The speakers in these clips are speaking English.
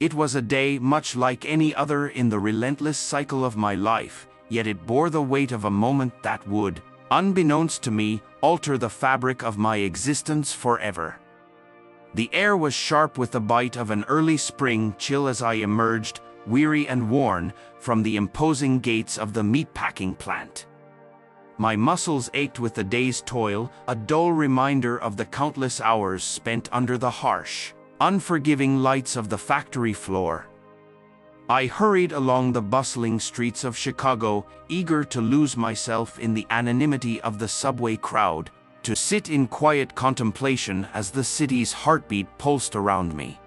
It was a day much like any other in the relentless cycle of my life, yet it bore the weight of a moment that would, unbeknownst to me, alter the fabric of my existence forever. The air was sharp with the bite of an early spring chill as I emerged, weary and worn, from the imposing gates of the meatpacking plant. My muscles ached with the day's toil, a dull reminder of the countless hours spent under the harsh, unforgiving lights of the factory floor. I hurried along the bustling streets of Chicago, eager to lose myself in the anonymity of the subway crowd, to sit in quiet contemplation as the city's heartbeat pulsed around me.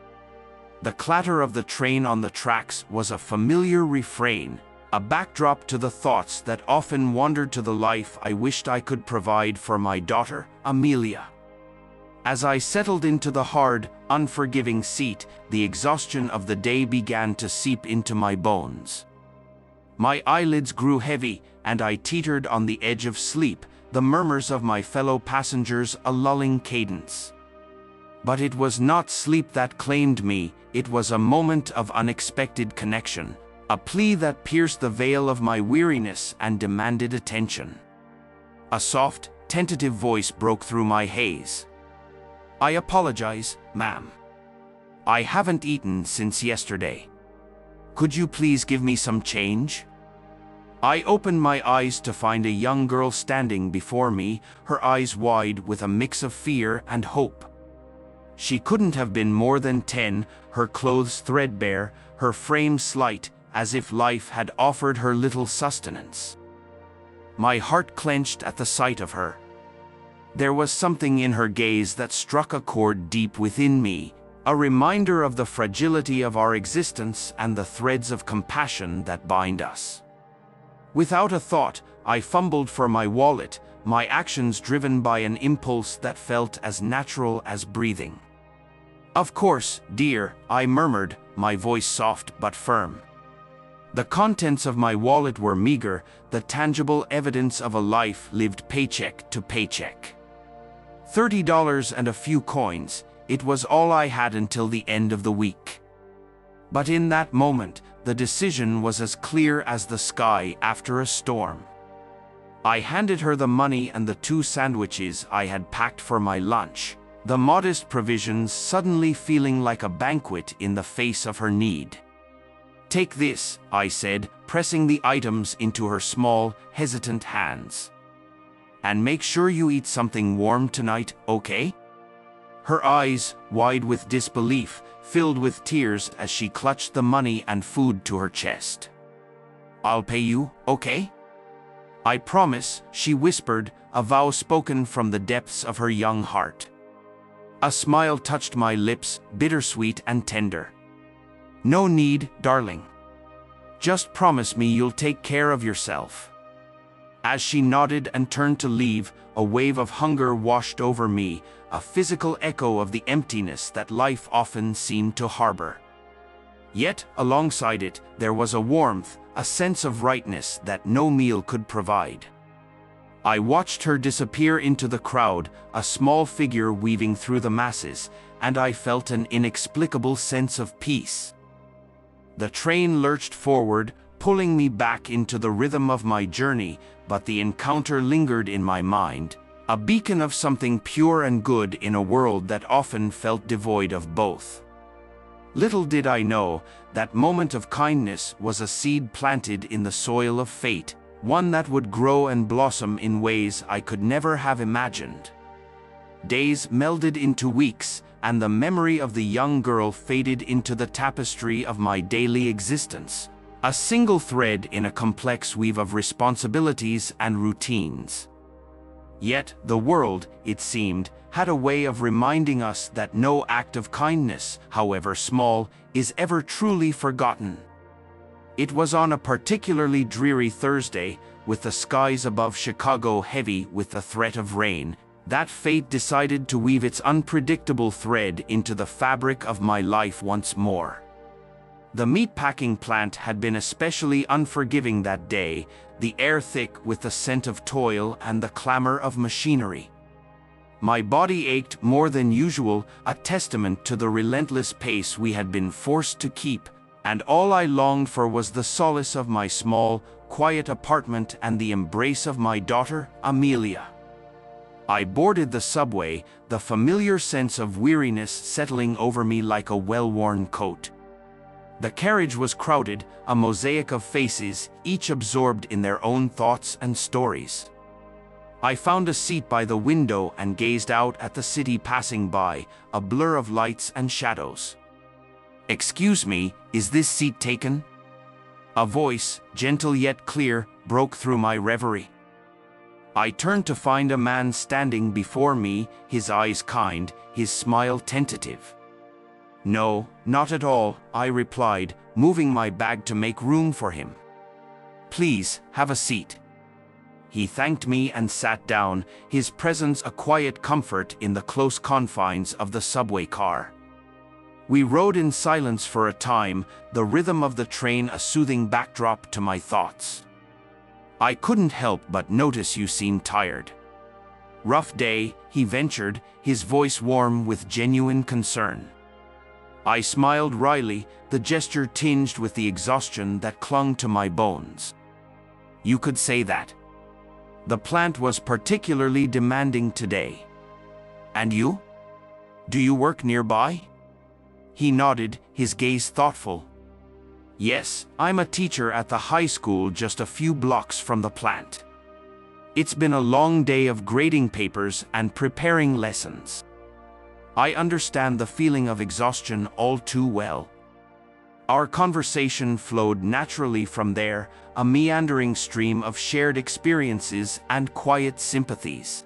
The clatter of the train on the tracks was a familiar refrain, a backdrop to the thoughts that often wandered to the life I wished I could provide for my daughter, Amelia. As I settled into the hard, unforgiving seat, the exhaustion of the day began to seep into my bones. My eyelids grew heavy, and I teetered on the edge of sleep, the murmurs of my fellow passengers a lulling cadence. But it was not sleep that claimed me, it was a moment of unexpected connection, a plea that pierced the veil of my weariness and demanded attention. A soft, tentative voice broke through my haze. "I apologize, ma'am. I haven't eaten since yesterday. Could you please give me some change?" I opened my eyes to find a young girl standing before me, her eyes wide with a mix of fear and hope. She couldn't have been more than 10, her clothes threadbare, her frame slight, as if life had offered her little sustenance. My heart clenched at the sight of her. There was something in her gaze that struck a chord deep within me, a reminder of the fragility of our existence and the threads of compassion that bind us. Without a thought, I fumbled for my wallet, my actions driven by an impulse that felt as natural as breathing. "Of course, dear," I murmured, my voice soft but firm. The contents of my wallet were meager, the tangible evidence of a life lived paycheck to paycheck. $30 and a few coins, it was all I had until the end of the week. But in that moment, the decision was as clear as the sky after a storm. I handed her the money and the 2 sandwiches I had packed for my lunch, the modest provisions suddenly feeling like a banquet in the face of her need. "Take this," I said, pressing the items into her small, hesitant hands. "And make sure you eat something warm tonight, okay?" Her eyes, wide with disbelief, filled with tears as she clutched the money and food to her chest. "I'll pay you, okay?" "I promise," she whispered, a vow spoken from the depths of her young heart. A smile touched my lips, bittersweet and tender. "No need, darling. Just promise me you'll take care of yourself." As she nodded and turned to leave, a wave of hunger washed over me, a physical echo of the emptiness that life often seemed to harbor. Yet, alongside it, there was a warmth, a sense of rightness that no meal could provide. I watched her disappear into the crowd, a small figure weaving through the masses, and I felt an inexplicable sense of peace. The train lurched forward, pulling me back into the rhythm of my journey, but the encounter lingered in my mind, a beacon of something pure and good in a world that often felt devoid of both. Little did I know, that moment of kindness was a seed planted in the soil of fate, one that would grow and blossom in ways I could never have imagined. Days melded into weeks, and the memory of the young girl faded into the tapestry of my daily existence, a single thread in a complex weave of responsibilities and routines. Yet, the world, it seemed, had a way of reminding us that no act of kindness, however small, is ever truly forgotten. It was on a particularly dreary Thursday, with the skies above Chicago heavy with the threat of rain, that fate decided to weave its unpredictable thread into the fabric of my life once more. The meatpacking plant had been especially unforgiving that day, the air thick with the scent of toil and the clamor of machinery. My body ached more than usual, a testament to the relentless pace we had been forced to keep, and all I longed for was the solace of my small, quiet apartment and the embrace of my daughter, Amelia. I boarded the subway, the familiar sense of weariness settling over me like a well-worn coat. The carriage was crowded, a mosaic of faces, each absorbed in their own thoughts and stories. I found a seat by the window and gazed out at the city passing by, a blur of lights and shadows. "Excuse me, is this seat taken?" A voice, gentle yet clear, broke through my reverie. I turned to find a man standing before me, his eyes kind, his smile tentative. "No, not at all," I replied, moving my bag to make room for him. "Please, have a seat." He thanked me and sat down, his presence a quiet comfort in the close confines of the subway car. We rode in silence for a time, the rhythm of the train a soothing backdrop to my thoughts. "I couldn't help but notice you seemed tired." "Rough day," he ventured, his voice warm with genuine concern. I smiled wryly, the gesture tinged with the exhaustion that clung to my bones. "You could say that. The plant was particularly demanding today." "And you? Do you work nearby?" He nodded, his gaze thoughtful. "Yes, I'm a teacher at the high school just a few blocks from the plant. It's been a long day of grading papers and preparing lessons. I understand the feeling of exhaustion all too well." Our conversation flowed naturally from there, a meandering stream of shared experiences and quiet sympathies.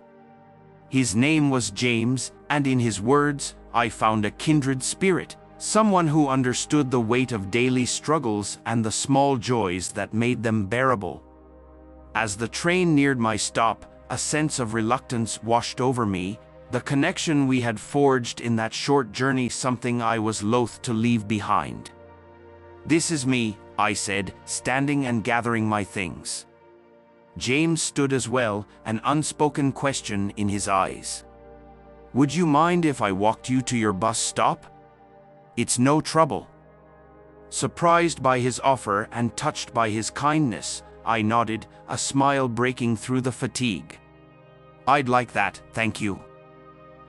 His name was James, and in his words, I found a kindred spirit, someone who understood the weight of daily struggles and the small joys that made them bearable. As the train neared my stop, a sense of reluctance washed over me, the connection we had forged in that short journey something I was loath to leave behind. "This is me," I said, standing and gathering my things. James stood as well, an unspoken question in his eyes. "Would you mind if I walked you to your bus stop?" "It's no trouble." Surprised by his offer and touched by his kindness, I nodded, a smile breaking through the fatigue. "I'd like that, thank you."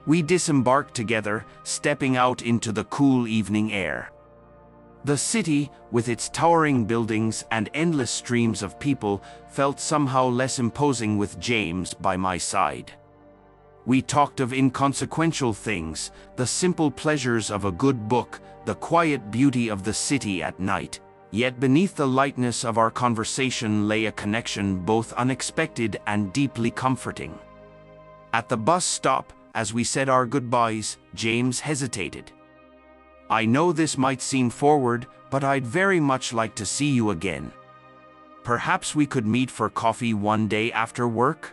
We disembarked together, stepping out into the cool evening air. The city, with its towering buildings and endless streams of people, felt somehow less imposing with James by my side. We talked of inconsequential things, the simple pleasures of a good book, the quiet beauty of the city at night. Yet beneath the lightness of our conversation lay a connection both unexpected and deeply comforting. At the bus stop, as we said our goodbyes, James hesitated. "I know this might seem forward, but I'd very much like to see you again. Perhaps we could meet for coffee one day after work?"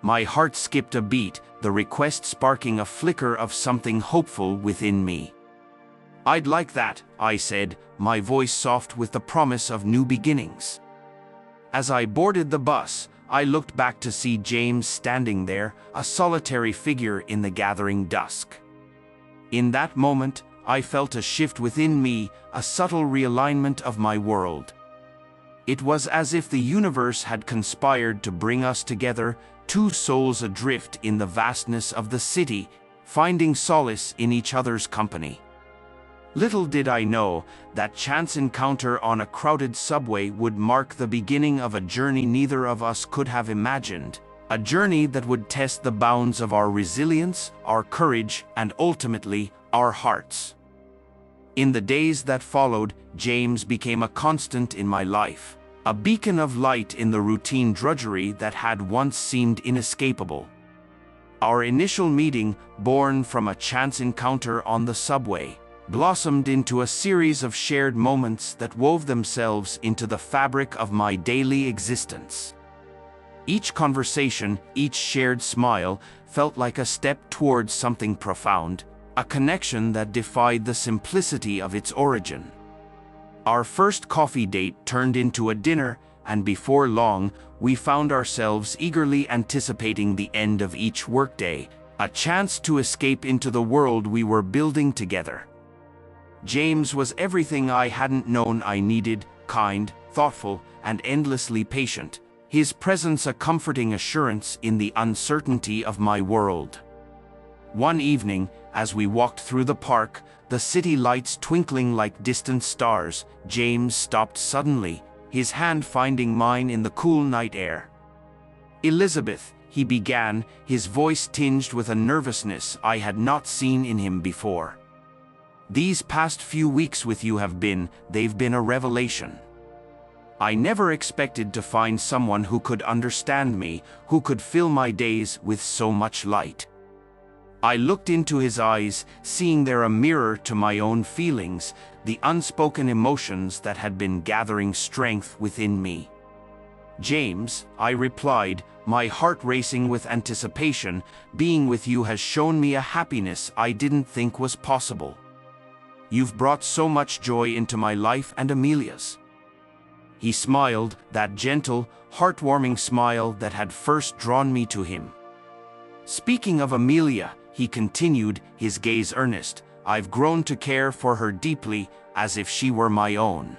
My heart skipped a beat, the request sparking a flicker of something hopeful within me. "I'd like that," I said, my voice soft with the promise of new beginnings. As I boarded the bus, I looked back to see James standing there, a solitary figure in the gathering dusk. In that moment, I felt a shift within me, a subtle realignment of my world. It was as if the universe had conspired to bring us together, two souls adrift in the vastness of the city, finding solace in each other's company. Little did I know that chance encounter on a crowded subway would mark the beginning of a journey neither of us could have imagined, a journey that would test the bounds of our resilience, our courage, and ultimately, our hearts. In the days that followed, James became a constant in my life, a beacon of light in the routine drudgery that had once seemed inescapable. Our initial meeting, born from a chance encounter on the subway, blossomed into a series of shared moments that wove themselves into the fabric of my daily existence. Each conversation, each shared smile, felt like a step towards something profound, a connection that defied the simplicity of its origin. Our first coffee date turned into a dinner, and before long, we found ourselves eagerly anticipating the end of each workday, A chance to escape into the world we were building together. James was everything I hadn't known I needed: kind, thoughtful, and endlessly patient. His presence a comforting assurance in the uncertainty of my world. One evening, as we walked through the park, the city lights twinkling like distant stars, James stopped suddenly, his hand finding mine in the cool night air. "Elizabeth," he began, his voice tinged with a nervousness I had not seen in him before. "These past few weeks with you they've been a revelation. I never expected to find someone who could understand me, who could fill my days with so much light." I looked into his eyes, seeing there a mirror to my own feelings, the unspoken emotions that had been gathering strength within me. "James," I replied, my heart racing with anticipation, "being with you has shown me a happiness I didn't think was possible. You've brought so much joy into my life and Amelia's." He smiled, that gentle, heartwarming smile that had first drawn me to him. "Speaking of Amelia," he continued, his gaze earnest, "I've grown to care for her deeply, as if she were my own.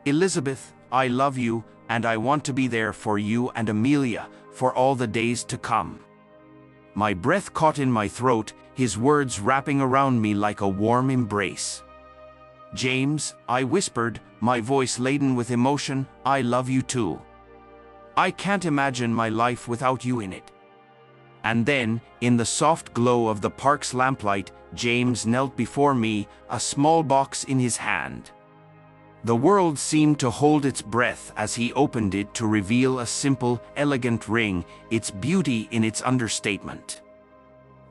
Elizabeth, I love you, and I want to be there for you and Amelia, for all the days to come." My breath caught in my throat, his words wrapping around me like a warm embrace. "James," I whispered, my voice laden with emotion, "I love you too. I can't imagine my life without you in it." And then, in the soft glow of the park's lamplight, James knelt before me, a small box in his hand. The world seemed to hold its breath as he opened it to reveal a simple, elegant ring, its beauty in its understatement.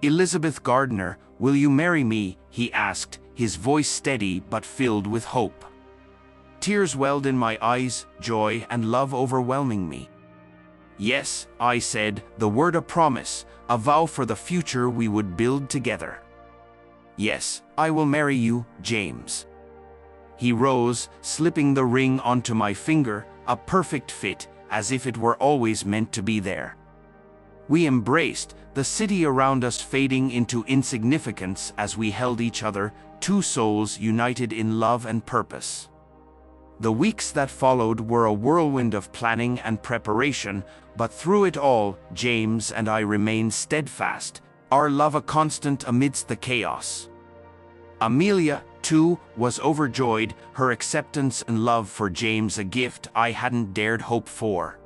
"Elizabeth Gardner, will you marry me?" he asked, his voice steady but filled with hope. Tears welled in my eyes, joy and love overwhelming me. "Yes," I said, the word a promise, a vow for the future we would build together. "Yes, I will marry you, James." He rose, slipping the ring onto my finger, a perfect fit, as if it were always meant to be there. We embraced, the city around us fading into insignificance as we held each other, two souls united in love and purpose. The weeks that followed were a whirlwind of planning and preparation, but through it all, James and I remained steadfast, our love a constant amidst the chaos. Amelia, too, was overjoyed, her acceptance and love for James a gift I hadn't dared hope for.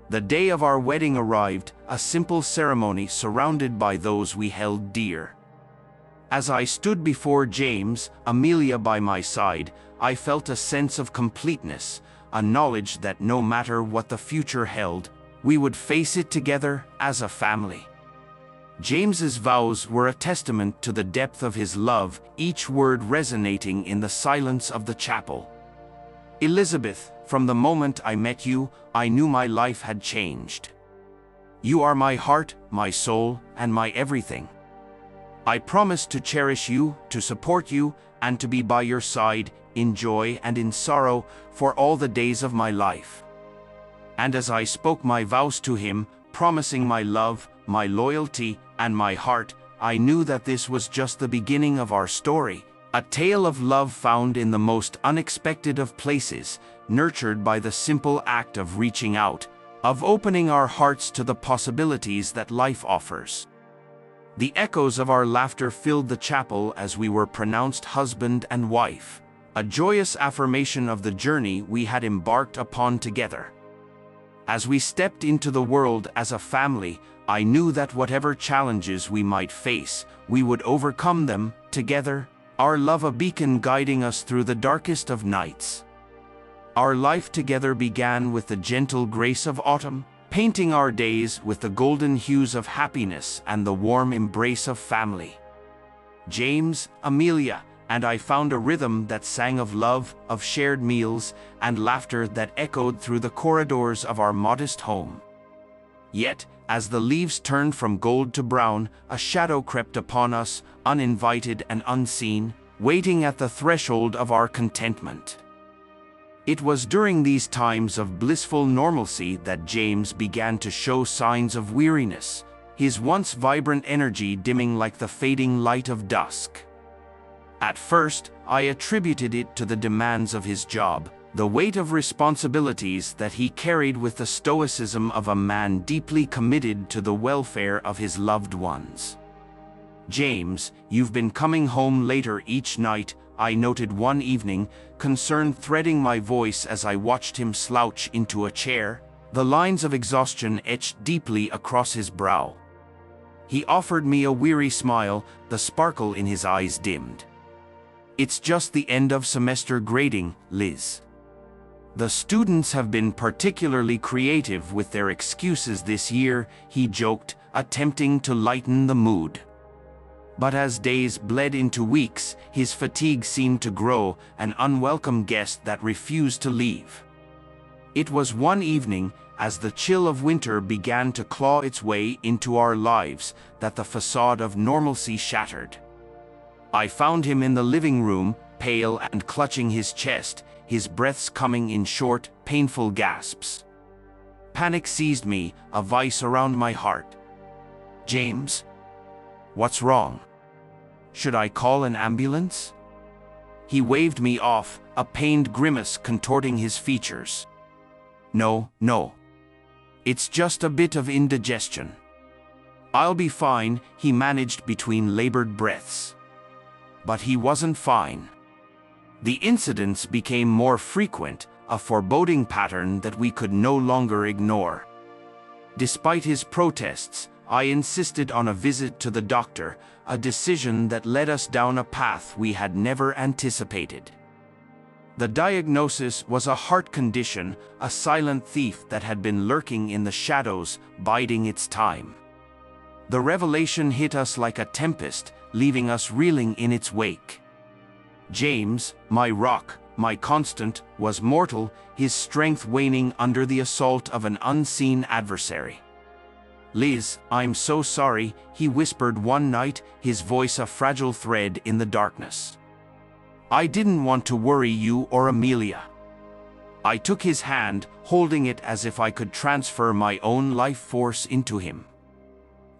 The day of our wedding arrived, a simple ceremony surrounded by those we held dear. As I stood before James, Amelia by my side, I felt a sense of completeness, a knowledge that no matter what the future held, we would face it together as a family. James's vows were a testament to the depth of his love, each word resonating in the silence of the chapel. "Elizabeth, from the moment I met you, I knew my life had changed. You are my heart, my soul, and my everything. I promise to cherish you, to support you, and to be by your side, in joy and in sorrow, for all the days of my life." And as I spoke my vows to him, promising my love, my loyalty, and my heart, I knew that this was just the beginning of our story, a tale of love found in the most unexpected of places, nurtured by the simple act of reaching out, of opening our hearts to the possibilities that life offers. The echoes of our laughter filled the chapel as we were pronounced husband and wife, a joyous affirmation of the journey we had embarked upon together. As we stepped into the world as a family, I knew that whatever challenges we might face, we would overcome them together, our love a beacon guiding us through the darkest of nights. Our life together began with the gentle grace of autumn, painting our days with the golden hues of happiness and the warm embrace of family. James, Amelia, and I found a rhythm that sang of love, of shared meals, and laughter that echoed through the corridors of our modest home. Yet, as the leaves turned from gold to brown, a shadow crept upon us, uninvited and unseen, waiting at the threshold of our contentment. It was during these times of blissful normalcy that James began to show signs of weariness, his once vibrant energy dimming like the fading light of dusk. At first, I attributed it to the demands of his job, the weight of responsibilities that he carried with the stoicism of a man deeply committed to the welfare of his loved ones. "James, you've been coming home later each night," I noted one evening, concern threading my voice as I watched him slouch into a chair, the lines of exhaustion etched deeply across his brow. He offered me a weary smile, the sparkle in his eyes dimmed. "It's just the end of semester grading, Liz. The students have been particularly creative with their excuses this year," he joked, attempting to lighten the mood. But as days bled into weeks, his fatigue seemed to grow, an unwelcome guest that refused to leave. It was one evening, as the chill of winter began to claw its way into our lives, that the facade of normalcy shattered. I found him in the living room, pale and clutching his chest, his breaths coming in short, painful gasps. Panic seized me, a vice around my heart. "James? What's wrong? Should I call an ambulance?" He waved me off, a pained grimace contorting his features. No. It's just a bit of indigestion. I'll be fine," he managed between labored breaths. But he wasn't fine. The incidents became more frequent, a foreboding pattern that we could no longer ignore. Despite his protests, I insisted on a visit to the doctor, a decision that led us down a path we had never anticipated. The diagnosis was a heart condition, a silent thief that had been lurking in the shadows, biding its time. The revelation hit us like a tempest, leaving us reeling in its wake. James, my rock, my constant, was mortal, his strength waning under the assault of an unseen adversary. "Liz, I'm so sorry," he whispered one night, his voice a fragile thread in the darkness. "I didn't want to worry you or Amelia." I took his hand, holding it as if I could transfer my own life force into him.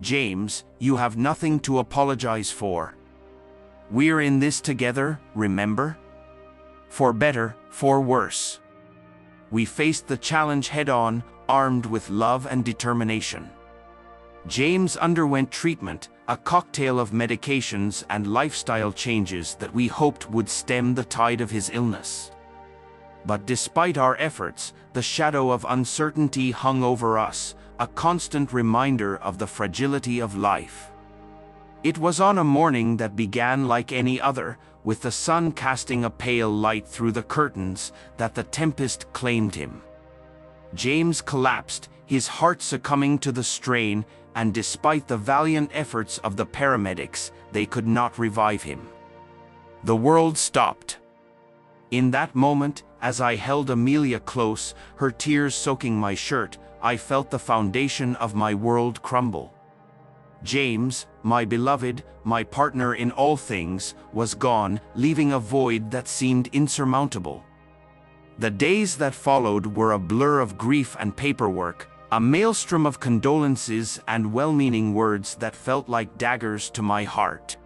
"James, you have nothing to apologize for. We're in this together, remember? For better, for worse." We faced the challenge head-on, armed with love and determination. James underwent treatment, a cocktail of medications and lifestyle changes that we hoped would stem the tide of his illness. But despite our efforts, the shadow of uncertainty hung over us, a constant reminder of the fragility of life. It was on a morning that began like any other, with the sun casting a pale light through the curtains, that the tempest claimed him. James collapsed, his heart succumbing to the strain, and despite the valiant efforts of the paramedics, they could not revive him. The world stopped. In that moment, as I held Amelia close, her tears soaking my shirt, I felt the foundation of my world crumble. James, my beloved, my partner in all things, was gone, leaving a void that seemed insurmountable. The days that followed were a blur of grief and paperwork, a maelstrom of condolences and well-meaning words that felt like daggers to my heart.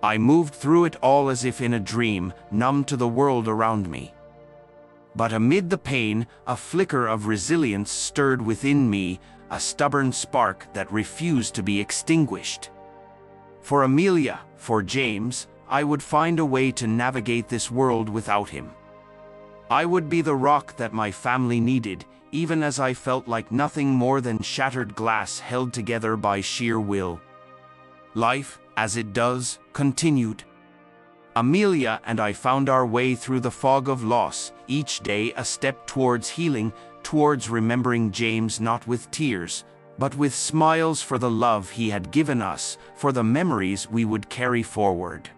I moved through it all as if in a dream, numb to the world around me. But amid the pain, a flicker of resilience stirred within me, a stubborn spark that refused to be extinguished. For Amelia, for James, I would find a way to navigate this world without him. I would be the rock that my family needed, even as I felt like nothing more than shattered glass held together by sheer will. Life, as it does, continued. Amelia and I found our way through the fog of loss, each day a step towards healing, towards remembering James not with tears, but with smiles for the love he had given us, for the memories we would carry forward.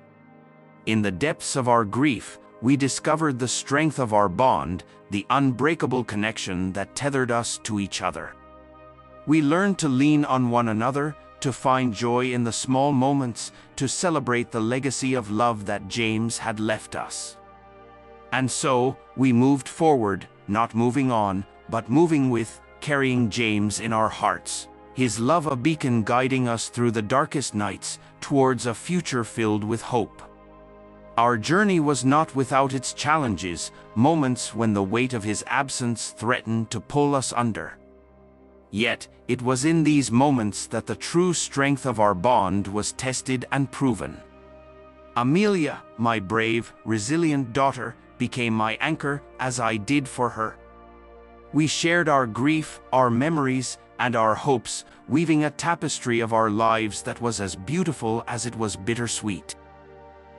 In the depths of our grief, we discovered the strength of our bond, the unbreakable connection that tethered us to each other. We learned to lean on one another, to find joy in the small moments, to celebrate the legacy of love that James had left us. And so, we moved forward, not moving on, but moving with, carrying James in our hearts, His love a beacon guiding us through the darkest nights towards a future filled with hope. Our journey was not without its challenges, moments when the weight of his absence threatened to pull us under. Yet, it was in these moments that the true strength of our bond was tested and proven. Amelia, my brave, resilient daughter, became my anchor as I did for her. We shared our grief, our memories, and our hopes, weaving a tapestry of our lives that was as beautiful as it was bittersweet.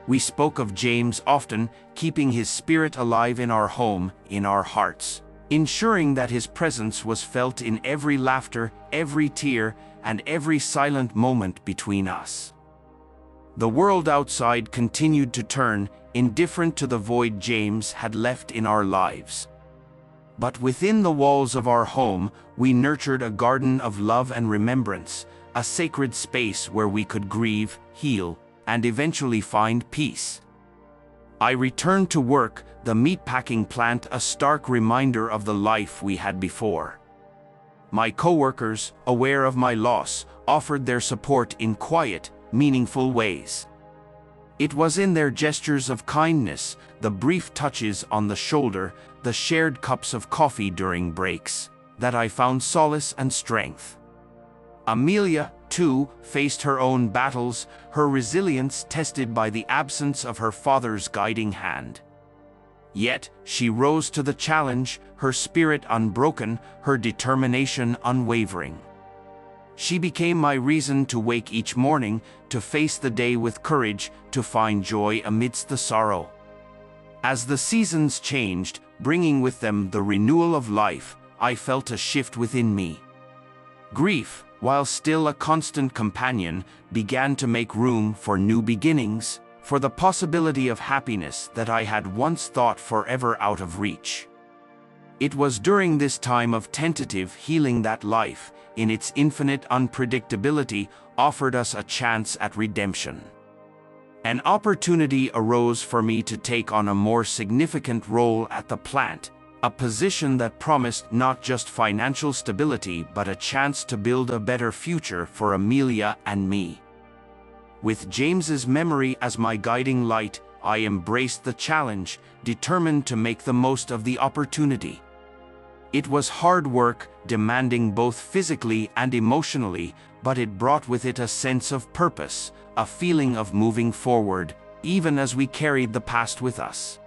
We spoke of James often, keeping his spirit alive in our home, in our hearts, ensuring that his presence was felt in every laughter, every tear, and every silent moment between us. The world outside continued to turn, indifferent to the void James had left in our lives. But within the walls of our home, we nurtured a garden of love and remembrance, a sacred space where we could grieve, heal, and eventually find peace. I returned to work, the meatpacking plant a stark reminder of the life we had before. My coworkers, aware of my loss, offered their support in quiet, meaningful ways. It was in their gestures of kindness, the brief touches on the shoulder, the shared cups of coffee during breaks, that I found solace and strength. Amelia, too, faced her own battles, her resilience tested by the absence of her father's guiding hand. Yet, she rose to the challenge, her spirit unbroken, her determination unwavering. She became my reason to wake each morning, to face the day with courage, to find joy amidst the sorrow. As the seasons changed, bringing with them the renewal of life, I felt a shift within me. Grief, while still a constant companion, began to make room for new beginnings, for the possibility of happiness that I had once thought forever out of reach. It was during this time of tentative healing that life, in its infinite unpredictability, offered us a chance at redemption. An opportunity arose for me to take on a more significant role at the plant, a position that promised not just financial stability but a chance to build a better future for Amelia and me. With James's memory as my guiding light, I embraced the challenge, determined to make the most of the opportunity. It was hard work, demanding both physically and emotionally, but it brought with it a sense of purpose, a feeling of moving forward, even as we carried the past with us.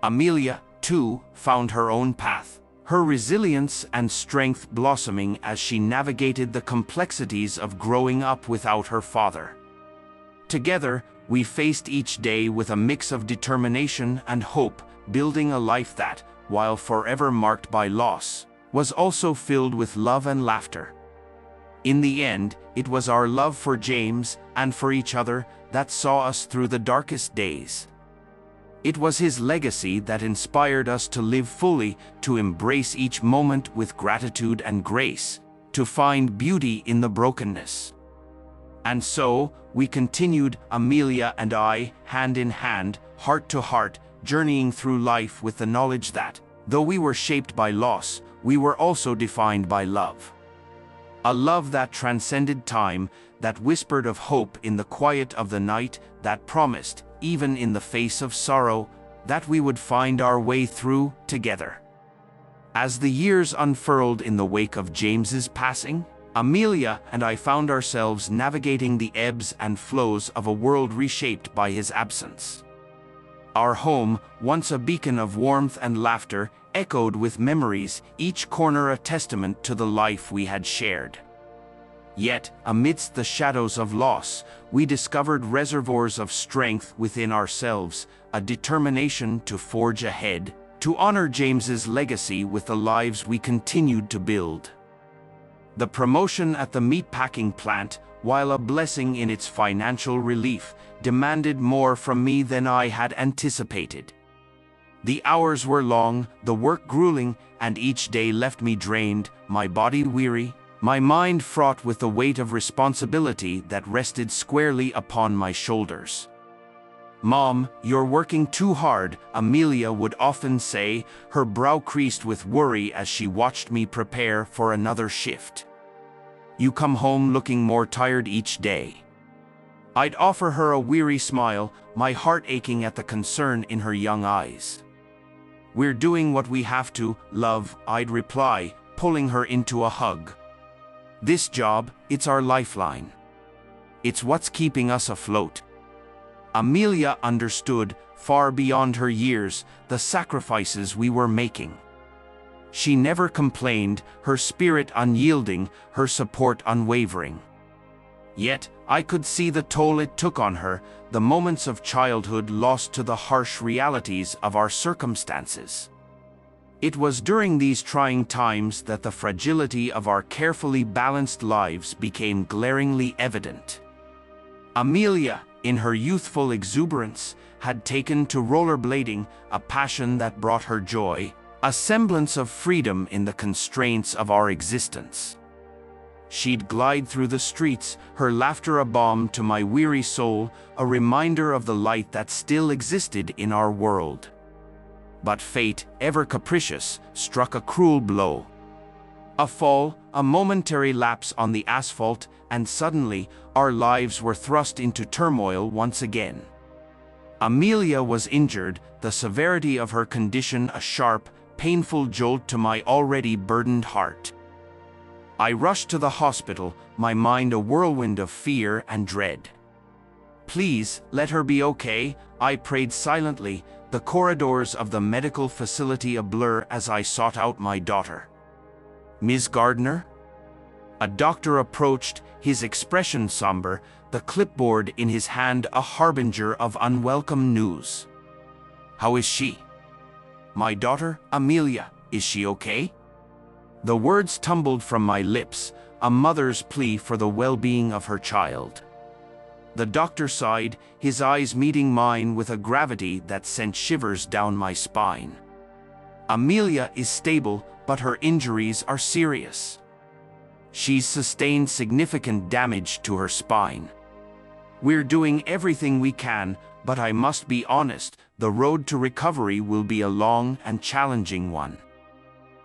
Amelia, too, found her own path, her resilience and strength blossoming as she navigated the complexities of growing up without her father. Together, we faced each day with a mix of determination and hope, building a life that, while forever marked by loss, was also filled with love and laughter. In the end, it was our love for James and for each other that saw us through the darkest days. It was his legacy that inspired us to live fully, to embrace each moment with gratitude and grace, to find beauty in the brokenness. And so, we continued, Amelia and I, hand in hand, heart to heart, journeying through life with the knowledge that, though we were shaped by loss, we were also defined by love. A love that transcended time, that whispered of hope in the quiet of the night, that promised, even in the face of sorrow, that we would find our way through together. As the years unfurled in the wake of James's passing, Amelia and I found ourselves navigating the ebbs and flows of a world reshaped by his absence. Our home, once a beacon of warmth and laughter, echoed with memories, each corner a testament to the life we had shared. Yet, amidst the shadows of loss, we discovered reservoirs of strength within ourselves, a determination to forge ahead, to honor James's legacy with the lives we continued to build. The promotion at the meatpacking plant, while a blessing in its financial relief, demanded more from me than I had anticipated. The hours were long, the work grueling, and each day left me drained, my body weary, my mind fraught with the weight of responsibility that rested squarely upon my shoulders. "Mom, you're working too hard," Amelia would often say, her brow creased with worry as she watched me prepare for another shift. You come home looking more tired each day." I'd offer her a weary smile, my heart aching at the concern in her young eyes. "We're doing what we have to, love," I'd reply, pulling her into a hug. "This job, it's our lifeline. It's what's keeping us afloat." Amelia understood, far beyond her years, the sacrifices we were making. She never complained, her spirit unyielding, her support unwavering. Yet, I could see the toll it took on her, the moments of childhood lost to the harsh realities of our circumstances. It was during these trying times that the fragility of our carefully balanced lives became glaringly evident. Amelia, in her youthful exuberance, had taken to rollerblading, a passion that brought her joy, a semblance of freedom in the constraints of our existence. She'd glide through the streets, her laughter a balm to my weary soul, a reminder of the light that still existed in our world. But fate, ever capricious, struck a cruel blow. A fall, a momentary lapse on the asphalt, and suddenly, our lives were thrust into turmoil once again. Amelia was injured, the severity of her condition a sharp, painful jolt to my already burdened heart. I rushed to the hospital, my mind a whirlwind of fear and dread. "Please, let her be okay," I prayed silently, the corridors of the medical facility a blur as I sought out my daughter. "Ms. Gardner?" A doctor approached, his expression somber, the clipboard in his hand a harbinger of unwelcome news. "How is she?" "My daughter, Amelia, is she okay?" The words tumbled from my lips, a mother's plea for the well-being of her child. The doctor sighed, his eyes meeting mine with a gravity that sent shivers down my spine. "Amelia is stable, but her injuries are serious. She's sustained significant damage to her spine. We're doing everything we can, but I must be honest, the road to recovery will be a long and challenging one."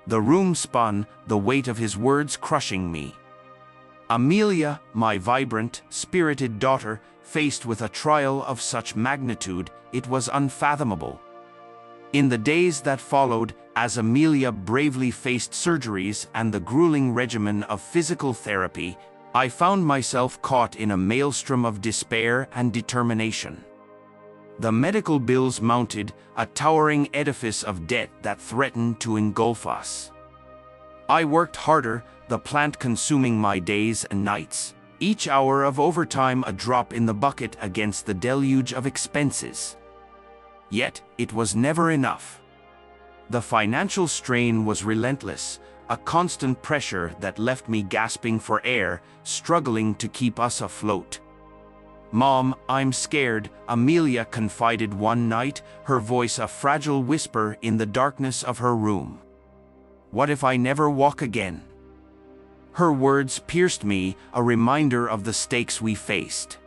The room spun, the weight of his words crushing me. Amelia, my vibrant, spirited daughter, faced with a trial of such magnitude, it was unfathomable. In the days that followed, as Amelia bravely faced surgeries and the grueling regimen of physical therapy, I found myself caught in a maelstrom of despair and determination. The medical bills mounted, a towering edifice of debt that threatened to engulf us. I worked harder, the plant consuming my days and nights, each hour of overtime a drop in the bucket against the deluge of expenses. Yet, it was never enough. The financial strain was relentless, a constant pressure that left me gasping for air, struggling to keep us afloat. "Mom, I'm scared," Amelia confided one night, her voice a fragile whisper in the darkness of her room. "What if I never walk again?" Her words pierced me, a reminder of the stakes we faced.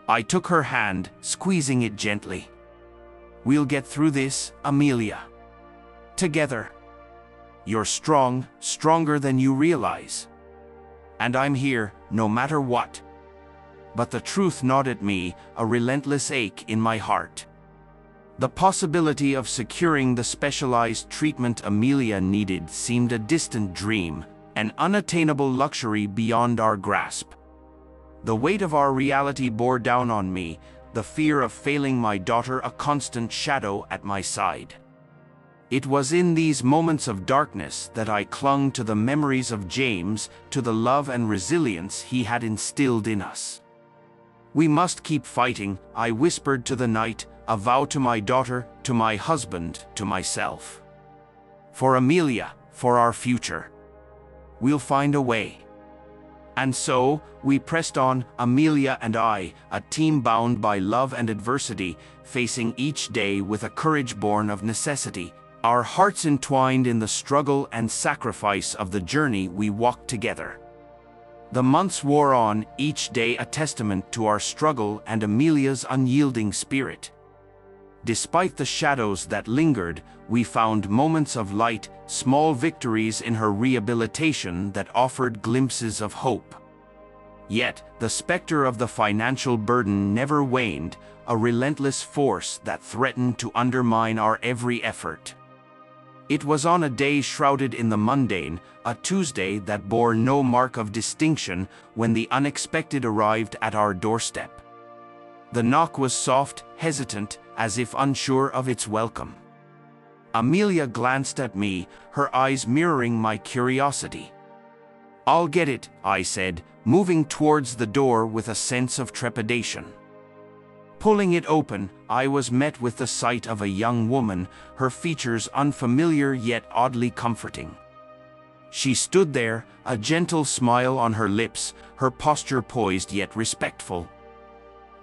I took her hand, squeezing it gently. "We'll get through this, Amelia. Together. You're strong, stronger than you realize. And I'm here, no matter what." But the truth gnawed at me, a relentless ache in my heart. The possibility of securing the specialized treatment Amelia needed seemed a distant dream, an unattainable luxury beyond our grasp. The weight of our reality bore down on me, the fear of failing my daughter a constant shadow at my side. It was in these moments of darkness that I clung to the memories of James, to the love and resilience he had instilled in us. "We must keep fighting," I whispered to the night, a vow to my daughter, to my husband, to myself. "For Amelia, for our future. We'll find a way." And so, we pressed on, Amelia and I, a team bound by love and adversity, facing each day with a courage born of necessity, our hearts entwined in the struggle and sacrifice of the journey we walked together. The months wore on, each day a testament to our struggle and Amelia's unyielding spirit. Despite the shadows that lingered, we found moments of light, small victories in her rehabilitation that offered glimpses of hope. Yet, the specter of the financial burden never waned, a relentless force that threatened to undermine our every effort. It was on a day shrouded in the mundane, a Tuesday that bore no mark of distinction, when the unexpected arrived at our doorstep. The knock was soft, hesitant, as if unsure of its welcome. Amelia glanced at me, her eyes mirroring my curiosity. "I'll get it," I said, moving towards the door with a sense of trepidation. Pulling it open, I was met with the sight of a young woman, her features unfamiliar yet oddly comforting. She stood there, a gentle smile on her lips, her posture poised yet respectful.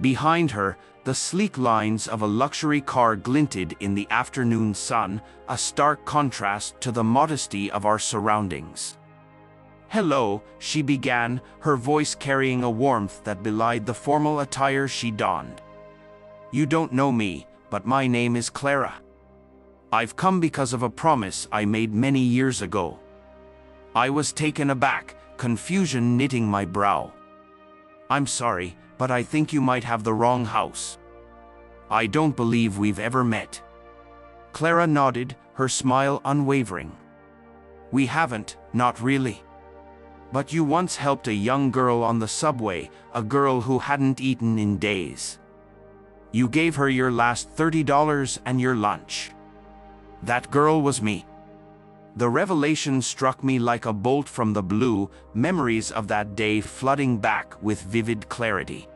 Behind her, the sleek lines of a luxury car glinted in the afternoon sun, a stark contrast to the modesty of our surroundings. "Hello," she began, her voice carrying a warmth that belied the formal attire she donned. "You don't know me, but my name is Clara. I've come because of a promise I made many years ago." I was taken aback, confusion knitting my brow. "I'm sorry, but I think you might have the wrong house. I don't believe we've ever met." Clara nodded, her smile unwavering. "We haven't, not really. But you once helped a young girl on the subway, a girl who hadn't eaten in days. You gave her your last $30 and your lunch. That girl was me." The revelation struck me like a bolt from the blue, memories of that day flooding back with vivid clarity.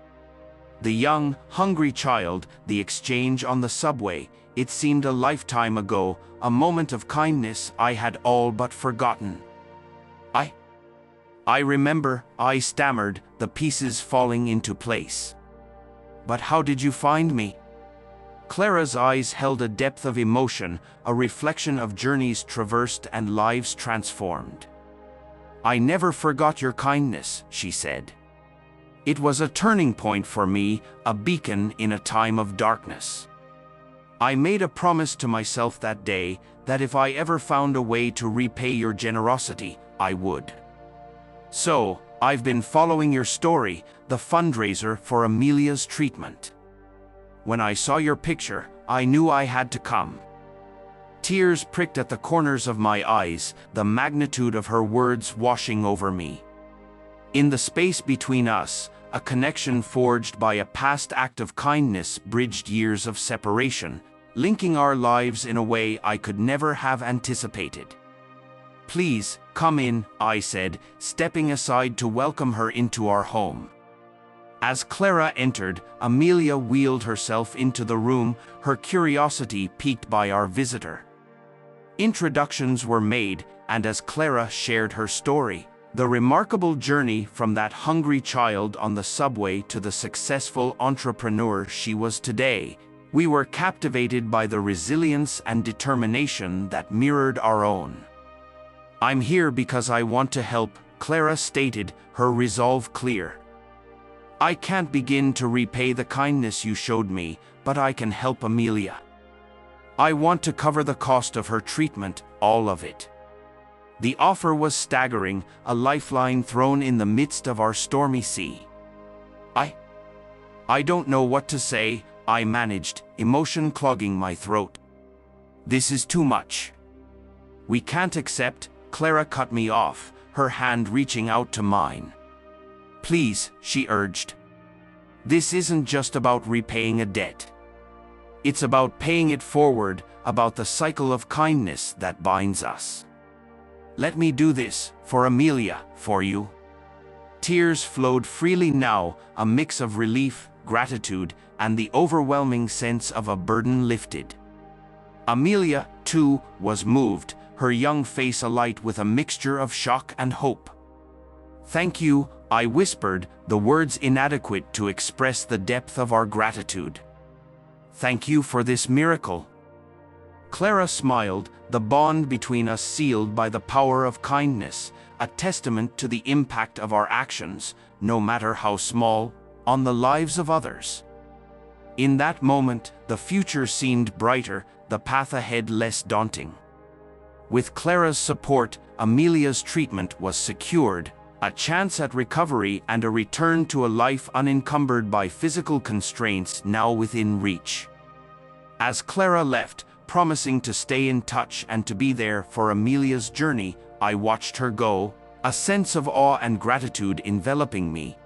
The young, hungry child, the exchange on the subway, it seemed a lifetime ago, a moment of kindness I had all but forgotten. I remember," I stammered, the pieces falling into place. "But how did you find me?" Clara's eyes held a depth of emotion, a reflection of journeys traversed and lives transformed. "I never forgot your kindness," she said. "It was a turning point for me, a beacon in a time of darkness. I made a promise to myself that day, that if I ever found a way to repay your generosity, I would. So, I've been following your story, the fundraiser for Amelia's treatment. When I saw your picture, I knew I had to come." Tears pricked at the corners of my eyes, the magnitude of her words washing over me. In the space between us, a connection forged by a past act of kindness bridged years of separation, linking our lives in a way I could never have anticipated. "Please, come in," I said, stepping aside to welcome her into our home. As Clara entered, Amelia wheeled herself into the room, her curiosity piqued by our visitor. Introductions were made, and as Clara shared her story, the remarkable journey from that hungry child on the subway to the successful entrepreneur she was today, we were captivated by the resilience and determination that mirrored our own. "I'm here because I want to help," Clara stated, her resolve clear. "I can't begin to repay the kindness you showed me, but I can help Amelia. I want to cover the cost of her treatment, all of it." The offer was staggering, a lifeline thrown in the midst of our stormy sea. I don't know what to say," I managed, emotion clogging my throat. "This is too much." "We can't accept," Clara cut me off, her hand reaching out to mine. "Please," she urged. "This isn't just about repaying a debt. It's about paying it forward, about the cycle of kindness that binds us. Let me do this, for Amelia, for you." Tears flowed freely now, a mix of relief, gratitude, and the overwhelming sense of a burden lifted. Amelia, too, was moved, her young face alight with a mixture of shock and hope. "Thank you," I whispered, the words inadequate to express the depth of our gratitude. "Thank you for this miracle." Clara smiled, the bond between us sealed by the power of kindness, a testament to the impact of our actions, no matter how small, on the lives of others. In that moment, the future seemed brighter, the path ahead less daunting. With Clara's support, Amelia's treatment was secured, a chance at recovery and a return to a life unencumbered by physical constraints now within reach. As Clara left, promising to stay in touch and to be there for Amelia's journey, I watched her go, a sense of awe and gratitude enveloping me.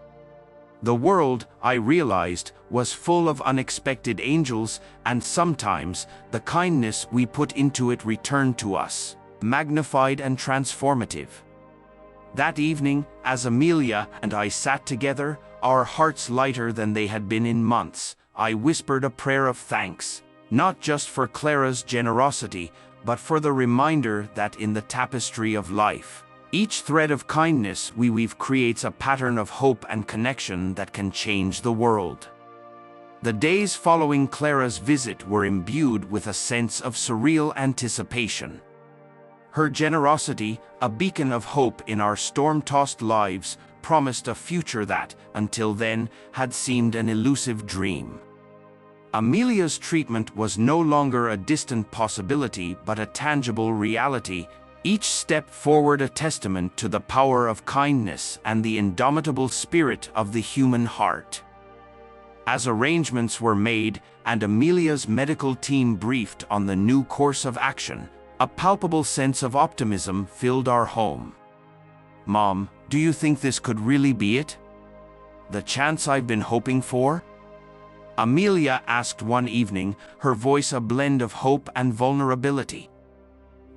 The world, I realized, was full of unexpected angels, and sometimes the kindness we put into it returned to us, magnified and transformative. That evening, as Amelia and I sat together, our hearts lighter than they had been in months, I whispered a prayer of thanks, not just for Clara's generosity, but for the reminder that in the tapestry of life, each thread of kindness we weave creates a pattern of hope and connection that can change the world. The days following Clara's visit were imbued with a sense of surreal anticipation. Her generosity, a beacon of hope in our storm-tossed lives, promised a future that, until then, had seemed an elusive dream. Amelia's treatment was no longer a distant possibility but a tangible reality, each step forward a testament to the power of kindness and the indomitable spirit of the human heart. As arrangements were made and Amelia's medical team briefed on the new course of action, a palpable sense of optimism filled our home. "Mom, do you think this could really be it? The chance I've been hoping for?" Amelia asked one evening, her voice a blend of hope and vulnerability.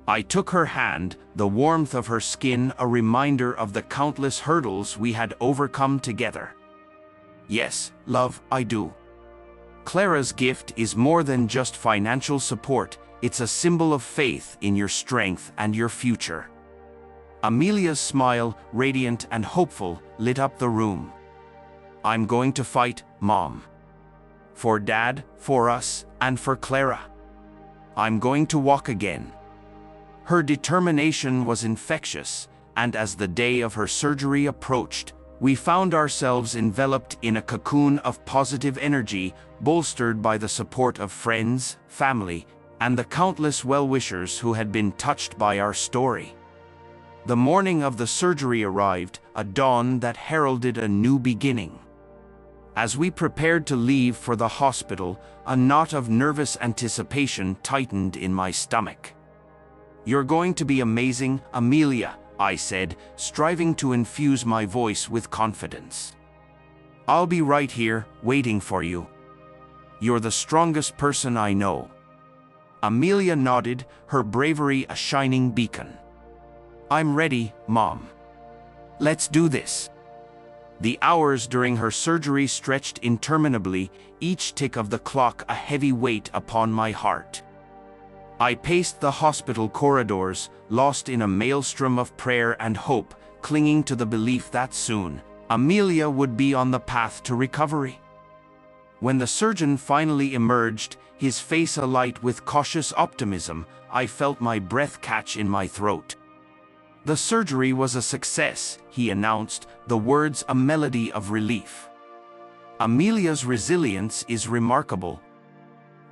I took her hand, the warmth of her skin a reminder of the countless hurdles we had overcome together. "Yes, love, I do. Clara's gift is more than just financial support, it's a symbol of faith in your strength and your future." Amelia's smile, radiant and hopeful, lit up the room. "I'm going to fight, Mom. For Dad, for us, and for Clara. I'm going to walk again." Her determination was infectious, and as the day of her surgery approached, we found ourselves enveloped in a cocoon of positive energy, bolstered by the support of friends, family, and the countless well-wishers who had been touched by our story. The morning of the surgery arrived, a dawn that heralded a new beginning. As we prepared to leave for the hospital, a knot of nervous anticipation tightened in my stomach. "You're going to be amazing, Amelia," I said, striving to infuse my voice with confidence. "I'll be right here, waiting for you. You're the strongest person I know." Amelia nodded, her bravery a shining beacon. "I'm ready, Mom. Let's do this." The hours during her surgery stretched interminably, each tick of the clock a heavy weight upon my heart. I paced the hospital corridors, lost in a maelstrom of prayer and hope, clinging to the belief that soon, Amelia would be on the path to recovery. When the surgeon finally emerged, his face alight with cautious optimism, I felt my breath catch in my throat. "The surgery was a success," he announced, the words a melody of relief. "Amelia's resilience is remarkable.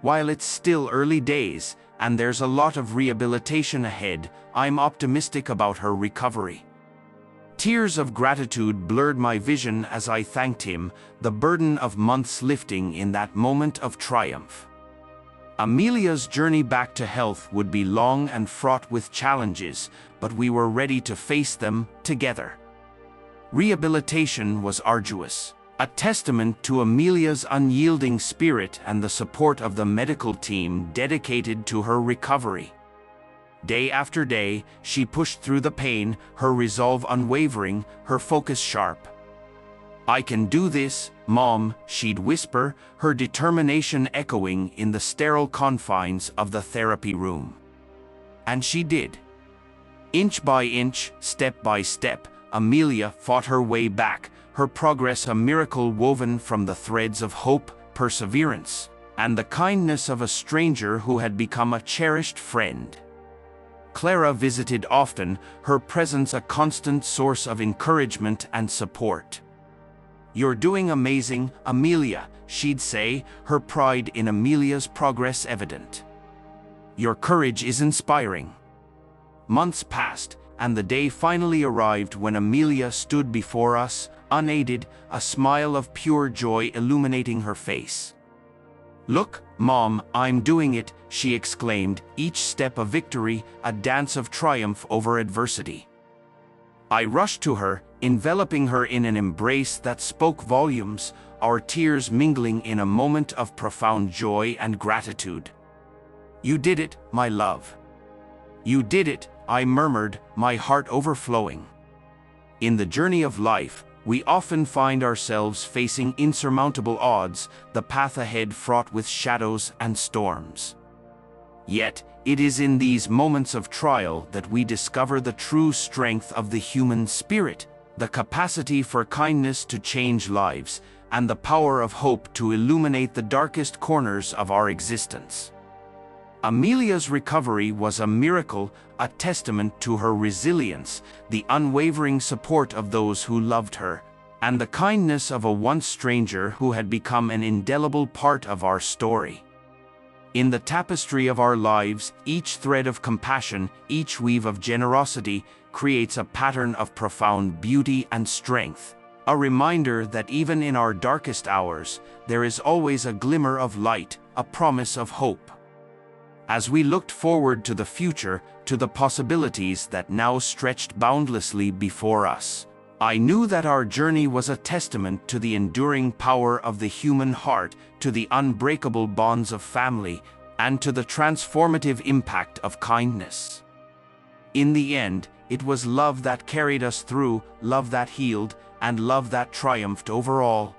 While it's still early days, and there's a lot of rehabilitation ahead, I'm optimistic about her recovery." Tears of gratitude blurred my vision as I thanked him, the burden of months lifting in that moment of triumph. Amelia's journey back to health would be long and fraught with challenges, but we were ready to face them together. Rehabilitation was arduous, a testament to Amelia's unyielding spirit and the support of the medical team dedicated to her recovery. Day after day, she pushed through the pain, her resolve unwavering, her focus sharp. "I can do this, Mom," she'd whisper, her determination echoing in the sterile confines of the therapy room. And she did. Inch by inch, step by step, Amelia fought her way back, her progress a miracle woven from the threads of hope, perseverance, and the kindness of a stranger who had become a cherished friend. Clara visited often, her presence a constant source of encouragement and support. "You're doing amazing, Amelia," she'd say, her pride in Amelia's progress evident. "Your courage is inspiring." Months passed, and the day finally arrived when Amelia stood before us, unaided, a smile of pure joy illuminating her face. "Look, Mom, I'm doing it," she exclaimed, each step a victory, a dance of triumph over adversity. I rushed to her, enveloping her in an embrace that spoke volumes, our tears mingling in a moment of profound joy and gratitude. "You did it, my love. You did it," I murmured, my heart overflowing. In the journey of life, we often find ourselves facing insurmountable odds, the path ahead fraught with shadows and storms. Yet, it is in these moments of trial that we discover the true strength of the human spirit, the capacity for kindness to change lives, and the power of hope to illuminate the darkest corners of our existence. Amelia's recovery was a miracle, a testament to her resilience, the unwavering support of those who loved her, and the kindness of a once stranger who had become an indelible part of our story. In the tapestry of our lives, each thread of compassion, each weave of generosity, creates a pattern of profound beauty and strength, a reminder that even in our darkest hours, there is always a glimmer of light, a promise of hope. As we looked forward to the future, to the possibilities that now stretched boundlessly before us, I knew that our journey was a testament to the enduring power of the human heart, to the unbreakable bonds of family, and to the transformative impact of kindness. In the end, it was love that carried us through, love that healed, and love that triumphed over all.